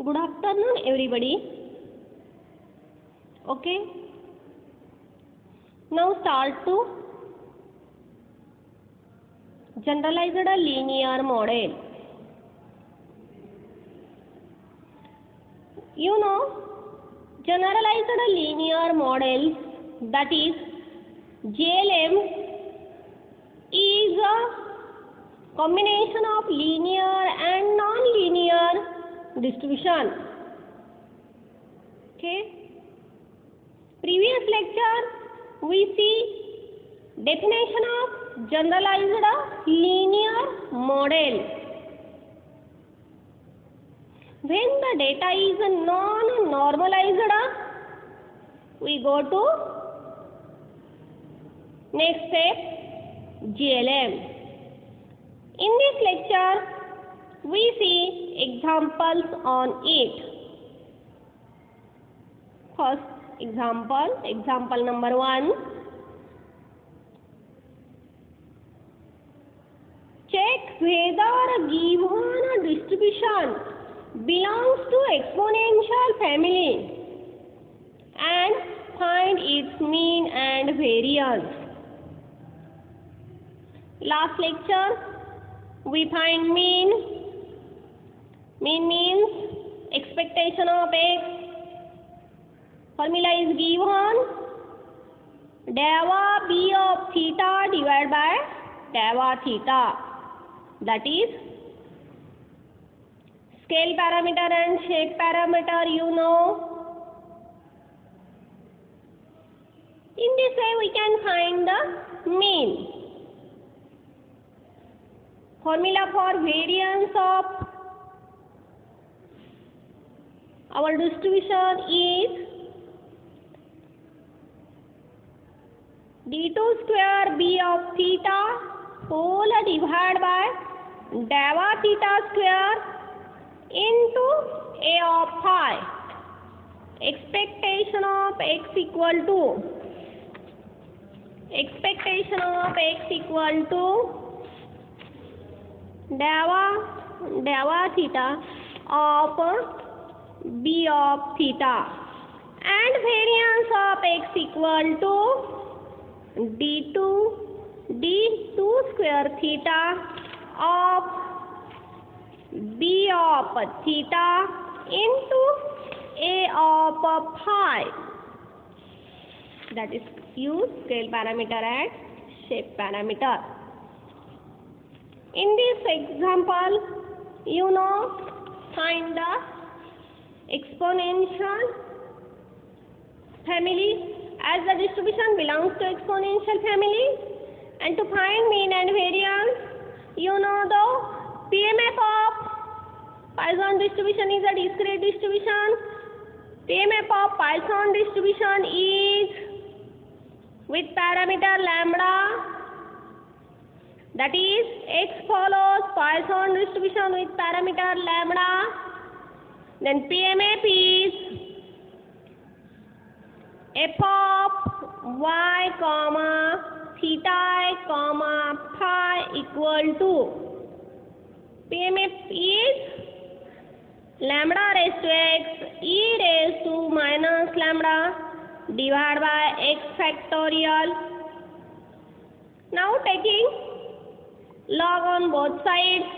Good afternoon, everybody. Okay. Now start to generalized linear model. You know, generalized linear models, that is JLM, is a combination of linear and non-linear distribution. Okay. Previous lecture we see definition of generalized linear model. When the data is non-normalized, we go to next step, GLM. In this lecture we see examples on it. First example number 1. Check whether given distribution belongs to exponential family and find its mean and variance. Last lecture we find mean. Mean means expectation of x. Formula is given dava b of theta divided by dava theta, that is scale parameter and shape parameter, you know. In this way we can find the mean. Formula for variance of our distribution is d2 square b of theta whole divided by dava theta square into a of phi. Expectation of x equal to dava theta of b of theta, and variance of x equal to d2 square theta of b of theta into a of phi, that is use scale parameter and shape parameter. In this example, you know, find the exponential family, as the distribution belongs to exponential family, and to find mean and variance, you know the PMF of Poisson distribution is a discrete distribution. PMF of Poisson distribution is with parameter lambda, that is x follows Poisson distribution with parameter lambda. Then PMF is f of y comma theta comma phi equal to PMF is lambda raised to x e raised to minus lambda divided by x factorial. Now taking log on both sides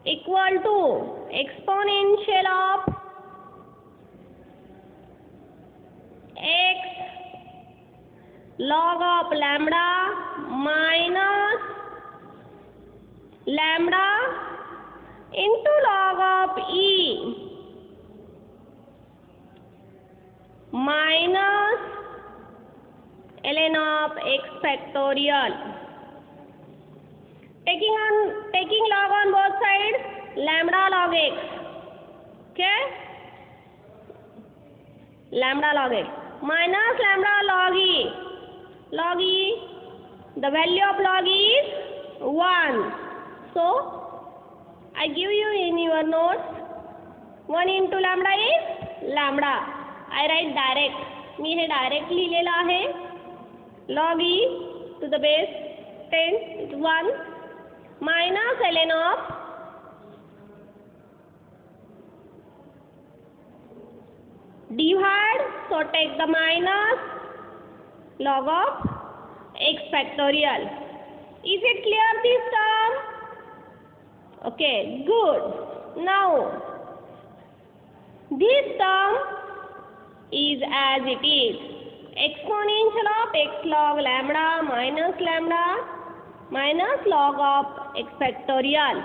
equal to exponential of x log of lambda minus lambda into log of e minus ln of x factorial. Taking log on both sides, lambda log x. Okay? Lambda log x minus lambda log e. Log e, the value of log e is 1. So, I give you in your notes 1 into lambda is lambda. I write direct. मी हे direct लिहिलेलं आहे. log e to the base 10 is 1 minus ln of divide, so take the minus log of x factorial. Is it clear this term? Okay, good. Now this term is as it is, exponential of x log lambda minus log of x factorial.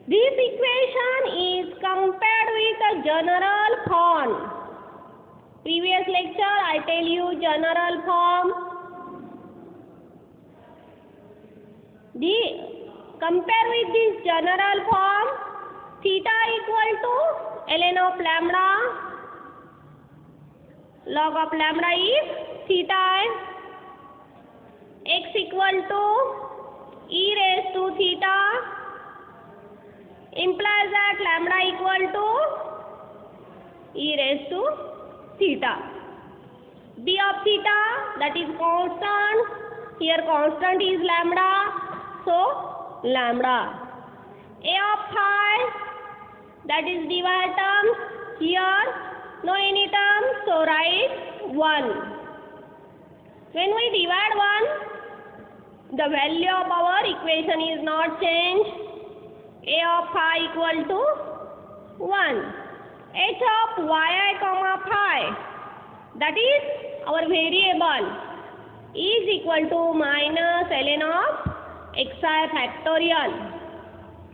This equation is compared with a general form. Previous lecture I tell you general form. Compare with this general form. Theta equal to ln of lambda. Log of lambda is theta. X equal to e raised to theta. Implies that lambda equal to e raised to theta. B of theta, that is constant. Here constant is lambda, so lambda. A of phi, that is divide terms. Here no any term, so write 1. When we divide 1, the value of our equation is not changed. A of phi equal to 1. H of yi comma phi, that is our variable, is equal to minus ln of xi factorial.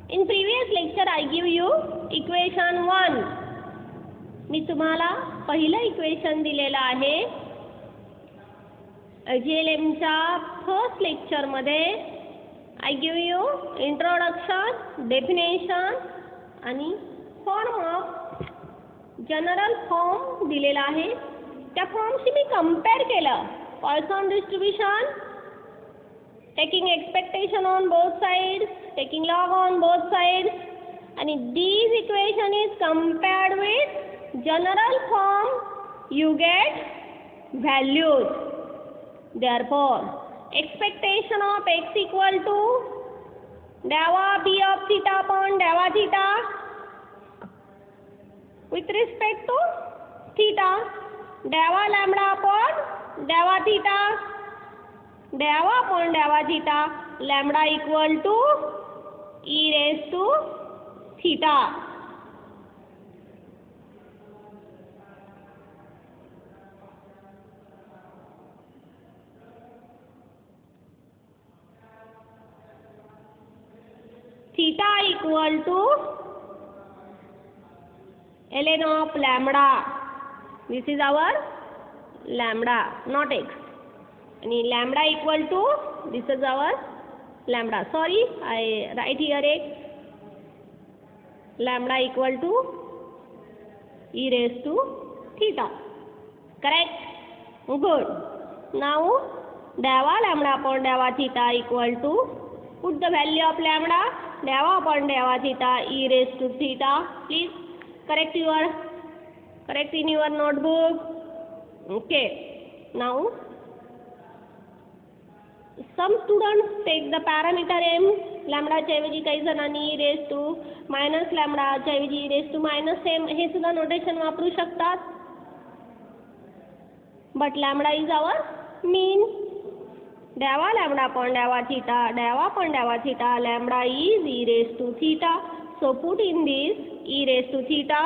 In previous lecture I give you equation 1. मी तुम्हाला पहिलं equation दिलेलं आहे. GLM च्या first lecture मध्ये I give you introduction, definition आणि form of general form दिलेला आहे. त्या फॉर्मशी मी कंपेअर केलं. Poisson distribution, taking expectation on both sides, taking log on both sides, and these equation is compared with general form, you get values. Therefore expectation of x equal to dava b of theta upon dava theta with respect to theta, dava lambda upon dava theta, dava upon dava theta, lambda equal to e raised to theta. Theta equal to ln of lambda. This is our lambda, not x. And lambda equal to, this is our lambda. Sorry, I write here x. Lambda equal to e raised to theta. Correct? Good. Now dava lambda upon dava theta equal to, put the value of lambda, dava upon dava theta e raised to theta. Please correct in your notebook. Okay. Now some students take the parameter m, lambda च्या ऐवजी काही जणांनी e raised to minus lambda च्या ऐवजी e raised to minus m हे सुद्धा notation वापरू शकतात. But lambda is our mean. Dava lambda upon dava theta, dava upon dava theta, lambda is e raised to theta. So put in this e raised to theta,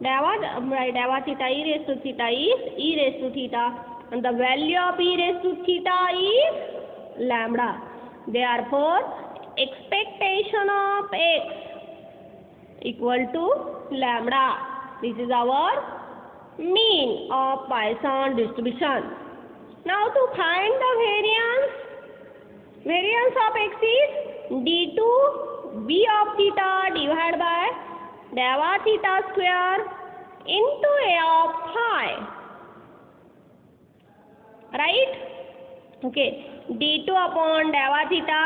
dava theta e raised to theta is e raised to theta, and the value of e raised to theta is lambda. Therefore expectation of x equal to lambda. This is our mean of Poisson distribution. Now to find the variance of x is d2 b of theta divided by dava theta square into a of phi. Right? Okay. d2 upon dava theta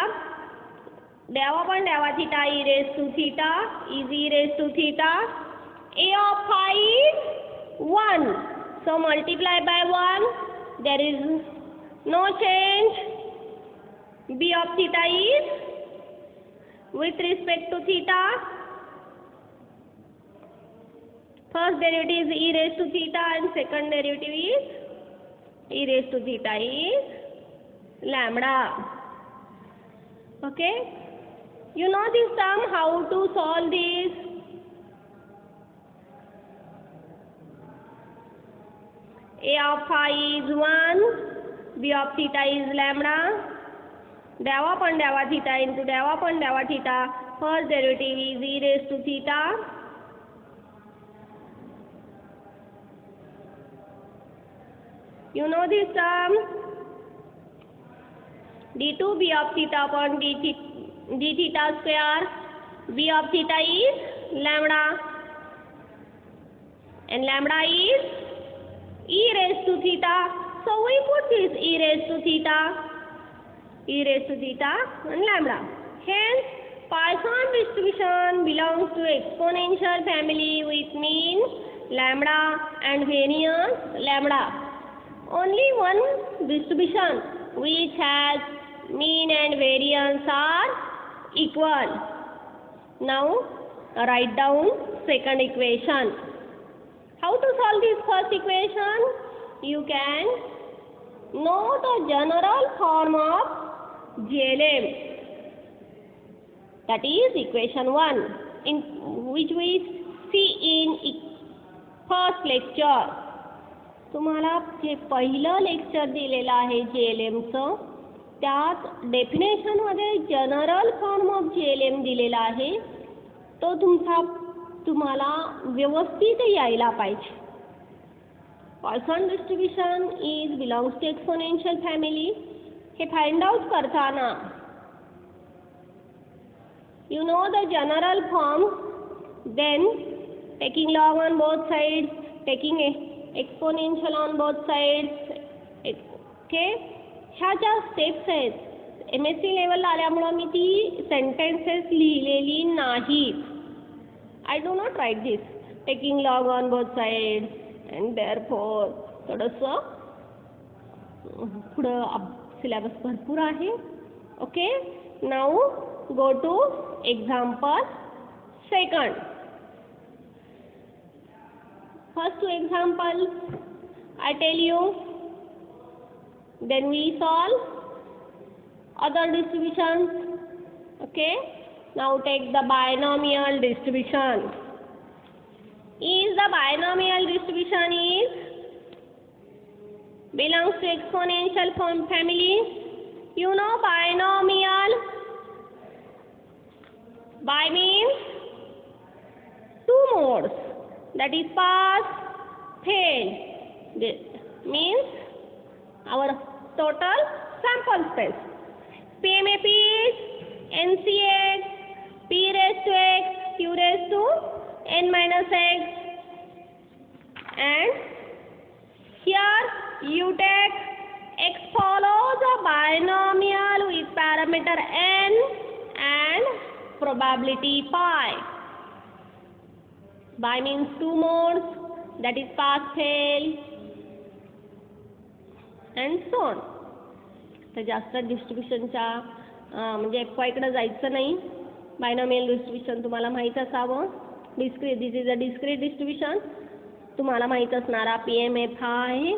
e raised to theta is e raised to theta. A of phi is 1. So multiply by 1. There is no change. B of theta is with respect to theta First derivative is e raised to theta and second derivative is e raised to theta is lambda. Okay? You know this term, how to solve this? A of phi is 1, b of theta is lambda. द्यावा पण द्यावा theta into द्यावा पण द्यावा theta. First derivative is e raised to theta. You know this term, d2 b of theta upon d theta square. B of theta is lambda and lambda is e raised to theta. So we put this e raised to theta and lambda. Hence Poisson distribution belongs to exponential family with mean lambda and variance lambda. Only one distribution which has mean and variance are equal. Now write down second equation. How to solve this first equation? You can know the general form of GLM. That is equation 1, in which we see in first lecture. तुम्हाला जे पहिलं lecture दिलेलं आहे GLMचं, त्यात डेफिनेशनमध्ये general form of GLM दिलेला आहे. तो तुम्हाला व्यवस्थित यायला पाहिजे. Poisson distribution is belongs to exponential family. हे फाइंड आउट करताना you know the general form, then taking log on both sides, taking exponential on both sides. Okay, ह्या ज्या स्टेप्स आहेत MSc लेवलला आल्यामुळे मी ती सेंटेन्सेस लिहिलेली नाहीत. I do not write this taking log on both sides and therefore थोडंसं पुढं सिलेबस भरपूर आहे. Okay, now go to example second. First two examples I tell you, then we solve other distributions. Okay, now take the binomial distribution. Is the binomial distribution is belongs to exponential form family. You know binomial. Bi means two modes, that is pass, fail. This means our total sample space. PMF is NCX, P raised to X, Q raised to N minus X. And here you take X follows a binomial with parameter N and probability pi. Bi means two modes, that is pass, fail and so on. तर जास्त डिस्ट्रीब्युशनच्या म्हणजे FY कडे जायचं नाही. Binomial distribution तुम्हाला माहीत असावं. This is a discrete distribution. तुम्हाला माहीत असणारा PMF हा आहे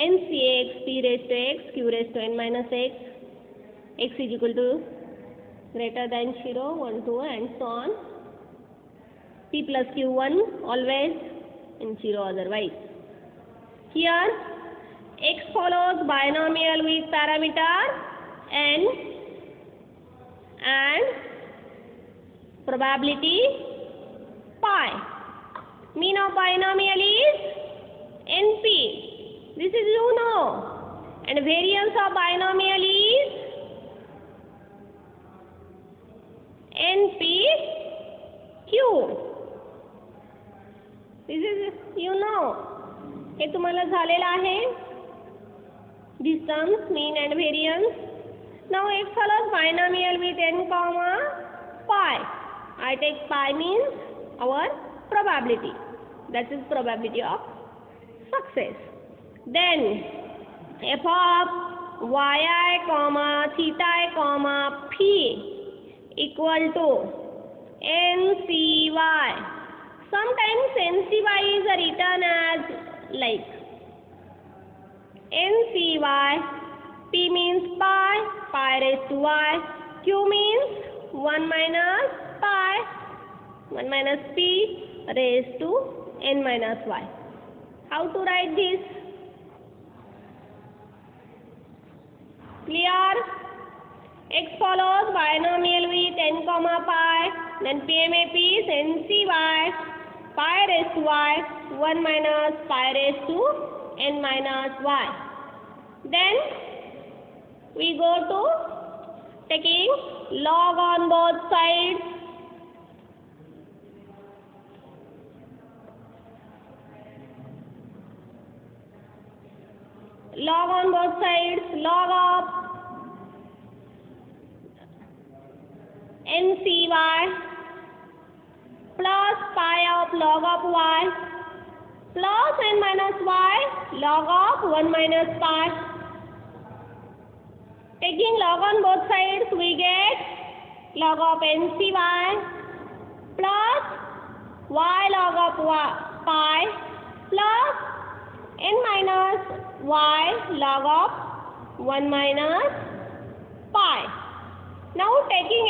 NCX, P raised to X, Q raised to N minus X, X is equal to greater than 0, 1, 2 and so on. P plus Q 1 always and 0 otherwise. Here X follows binomial with parameter N and probability pi. Mean of binomial is NP. This is you know. And variance of binomial is NPQ. This is you know. हे तुम्हाला झालेलं आहे. These terms mean and variance. Now X follows binomial with N comma pi. I take pi means our probability. That is probability of success. Then f of yi comma theta I comma phi equal to NCY. Sometimes NCY is written as like NCY. P means pi, pi raised to y. Q means 1 minus pi, 1 minus p raised to n minus y. How to write this? Clear? X follows binomial with n comma pi, then PMAP is NCY, pi raised to y, 1 minus pi raised to n minus y. Then we go to taking log on both sides. Log on both sides, log of NCY plus pi of log of y plus n minus y log of 1 minus pi. Taking log on both sides, we get log of NCY plus y log of pi plus n minus y log of 1 minus pi. Now taking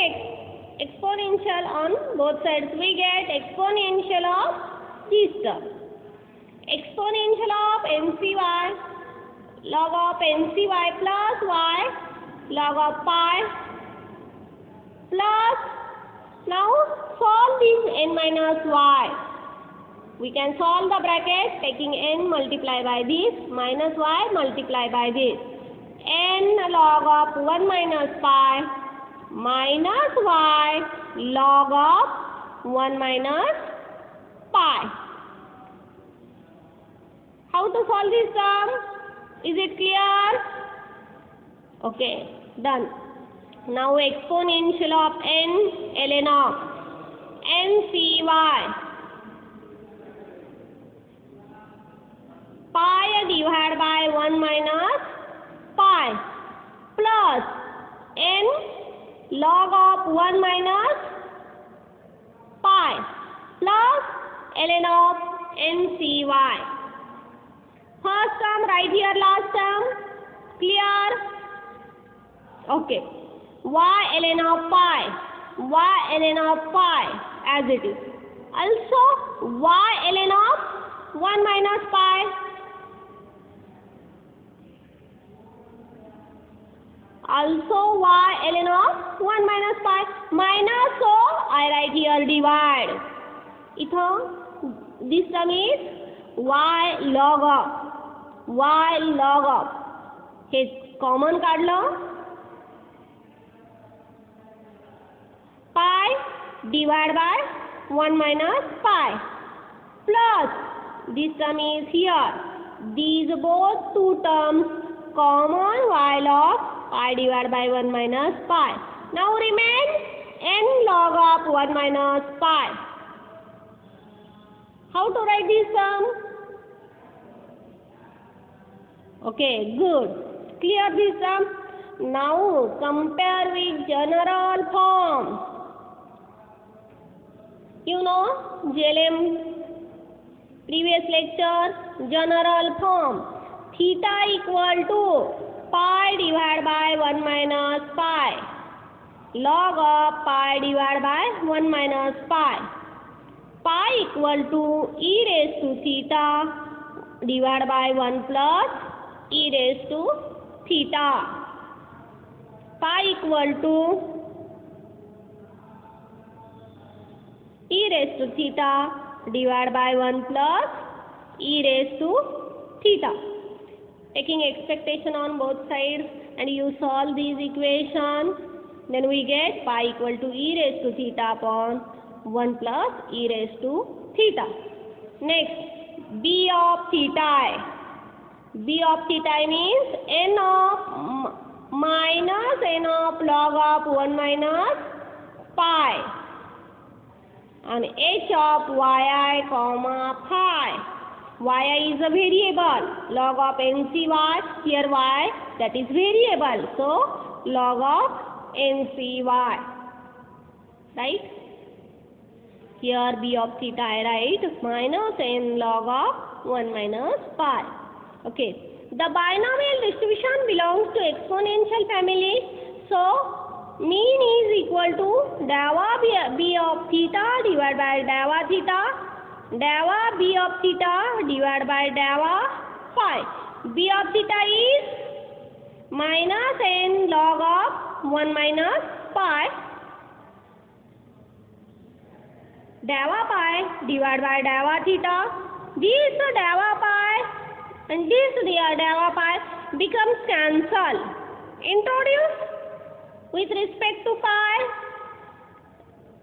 exponential on both sides, we get exponential of this term. Exponential of NCY log of NCY plus y log of pi plus, now solve this n minus y. We can solve the bracket taking n multiply by this minus y multiply by this. N log of 1 minus pi minus y log of 1 minus pi. How to solve this term? Is it clear? Okay, done. Now exponential of n ln of NCY pi divided by 1 minus pi plus n log of 1 minus pi plus ln of NCY. First term right here, last term. Clear? Okay. Y ln of pi, y ln of pi as it is. Also y ln of 1 minus pi. Also y ln of 1 minus pi minus, so I write here divide. इथं this term is y log of हे common काढलं, pi divided by 1 minus pi plus this term is here. These both two terms common y log pi divided by 1 minus pi. Now remain n log of 1 minus pi. How to write this term? Okay, good. Clear this term? Now compare with general form. You know, JLM previous lecture, general form. Theta equal to pi divided by 1 minus pi. Log of pi divided by 1 minus pi. Pi equal to e raised to theta divided by 1 plus e raised to theta. Pi equal to e raised to theta divided by 1 plus e raised to theta. Taking expectation on both sides and you solve these equations, then we get pi equal to e raised to theta upon 1 plus e raised to theta. Next, b of theta. B of theta means n of minus n of log of 1 minus pi and h of yi comma phi. Yi is a variable. Log of NCY, here y, that is variable. So log of NCY, right? Here b of theta I write minus n log of 1 minus pi. Okay. The binomial distribution belongs to exponential family. So mean is equal to dava b of theta divided by dava theta, dava b of theta divided by dava phi. B of theta is minus n log of 1 minus pi, dava pi divided by dava theta. This dava pi and this dava pi becomes cancelled. Introduce with respect to pi.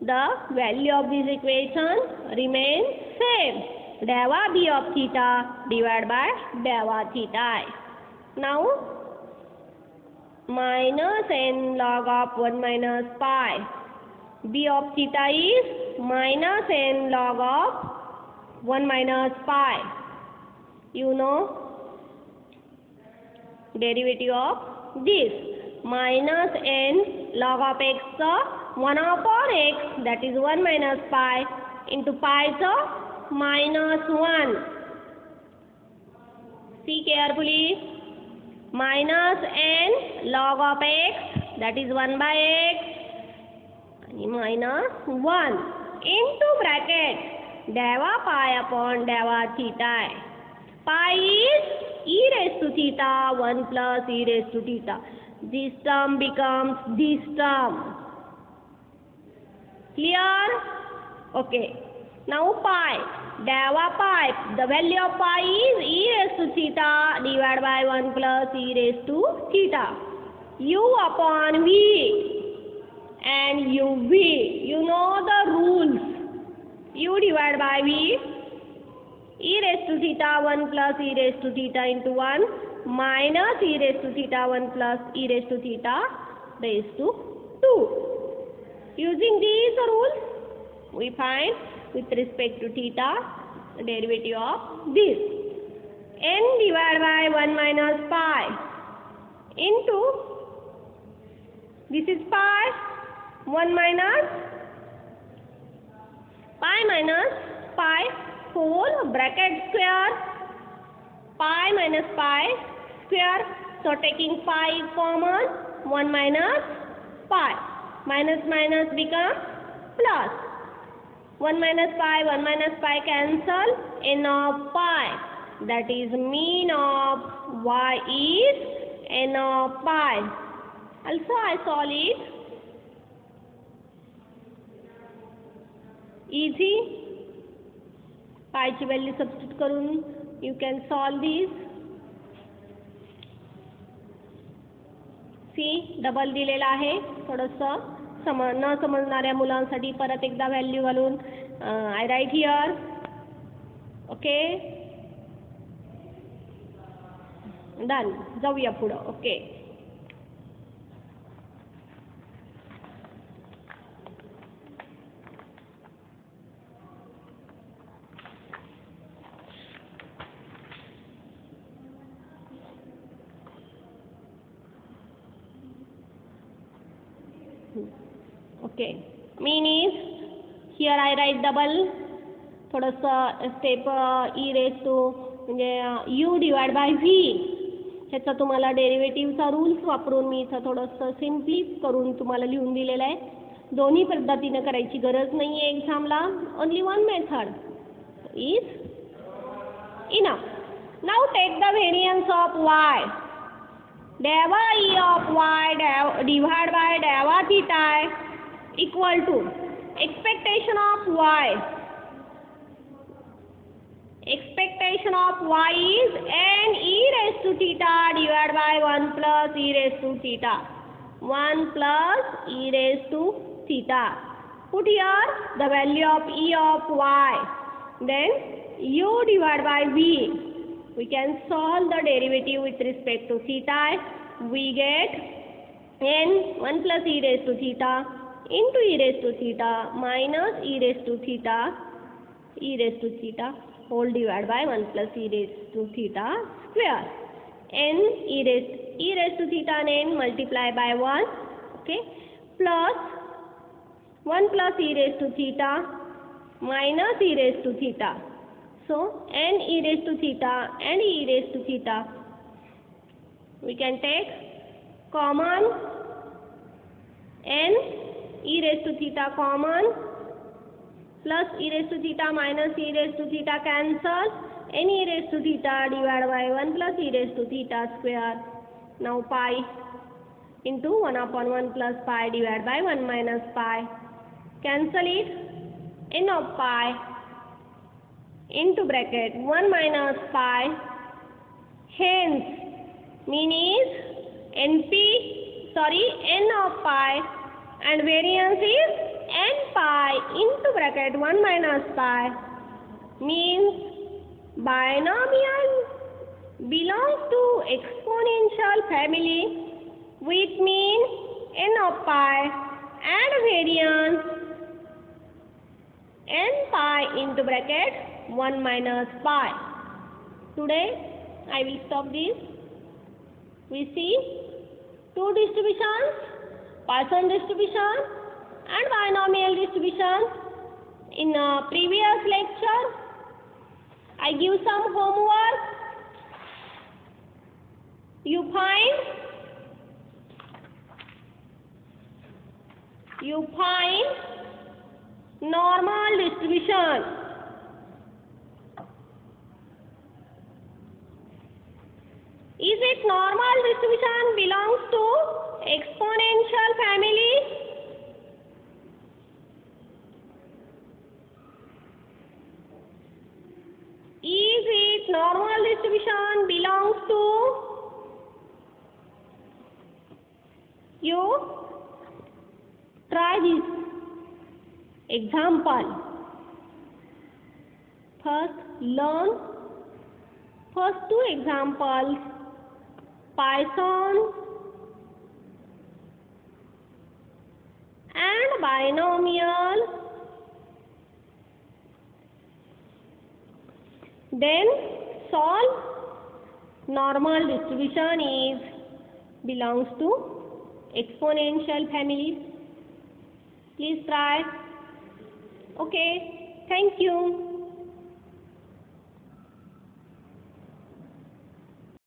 The value of this equation remains same. Dava b of theta divided by dava theta. Now minus n log of 1 minus pi. B of theta is minus n log of 1 minus pi. You know derivative of this. Minus n log of x 1 upon x, that is 1 minus pi, into pi minus 1. See carefully. Minus n log of x, that is 1 by x, minus 1 into bracket dava pi upon dava theta. Pi is e raised to theta 1 plus e raised to theta. This term becomes this term. Clear? Okay. Now pi, dava pi, the value of pi is e raised to theta divided by 1 plus e raised to theta. U upon v and uv. You know the rules. U divided by v, e raised to theta 1 plus e raised to theta into 1 minus e raised to theta 1 plus e raised to theta raised to 2. Using these rules, we find with respect to theta the derivative of this. N divided by 1 minus pi into, this is pi, 1 minus pi whole bracket square, pi minus pi square. So taking pi is common, 1 minus pi. Minus minus becomes plus. 1 minus pi cancel. N of pi, that is mean of y is n of pi. Also I solve it. Easy. Pi ची value substitute करून you can solve this. See, double दिलेला आहे. थोडंसं न समजणाऱ्या मुलांसाठी परत एकदा value घालून आय राईट हिअर. Okay, done. जाऊया पुढं. Okay, okay. Mean is, here I write double. थोडंसं स्टेप ई रेस टू म्हणजे यू डिवाइड बाय व्ही, ह्याचा तुम्हाला डेरिव्हेटिव्हचा रूल्स वापरून मी इथं थोडंसं सिम्पली करून तुम्हाला लिहून दिलेलं आहे. दोन्ही पद्धतीनं करायची गरज नाही आहे एक्झामला. Only one method is enough. Now take the variance of Y. dava e of y divided by dava theta equal to expectation of y. Expectation of y is n e raised to theta divided by 1 plus e raised to theta. 1 plus e raised to theta. Put here the value of e of y. Then u divided by v. We can solve the derivative with respect to theta. We get n 1 plus e raised to theta into e raised to theta minus e raised to theta whole divided by 1 plus e raised to theta square. N e raised to theta and n multiply by 1. Okay, plus 1 plus e raised to theta minus e raised to theta. So n e raised to theta and e raised to theta. We can take common n e raised to theta common, plus e raised to theta minus e raised to theta cancel, n e raised to theta divided by 1 plus e raised to theta square. Now pi into 1 upon 1 plus pi divided by 1 minus pi. Cancel it. N of pi into bracket 1 minus pi. Hence mean is n of pi and variance is n pi into bracket 1 minus pi. Means binomial belongs to exponential family with mean n of pi and variance n pi into bracket 1 minus pi. Today I will stop this. We see two distributions, Poisson distribution and binomial distribution. In previous lecture I give some homework. You find normal distribution. Is it normal distribution belongs to exponential family? Is it normal distribution belongs to? You try this example. First learn first two examples, Poisson and binomial. Then solve. Normal distribution is belongs to exponential family. Please try. Okay, thank you.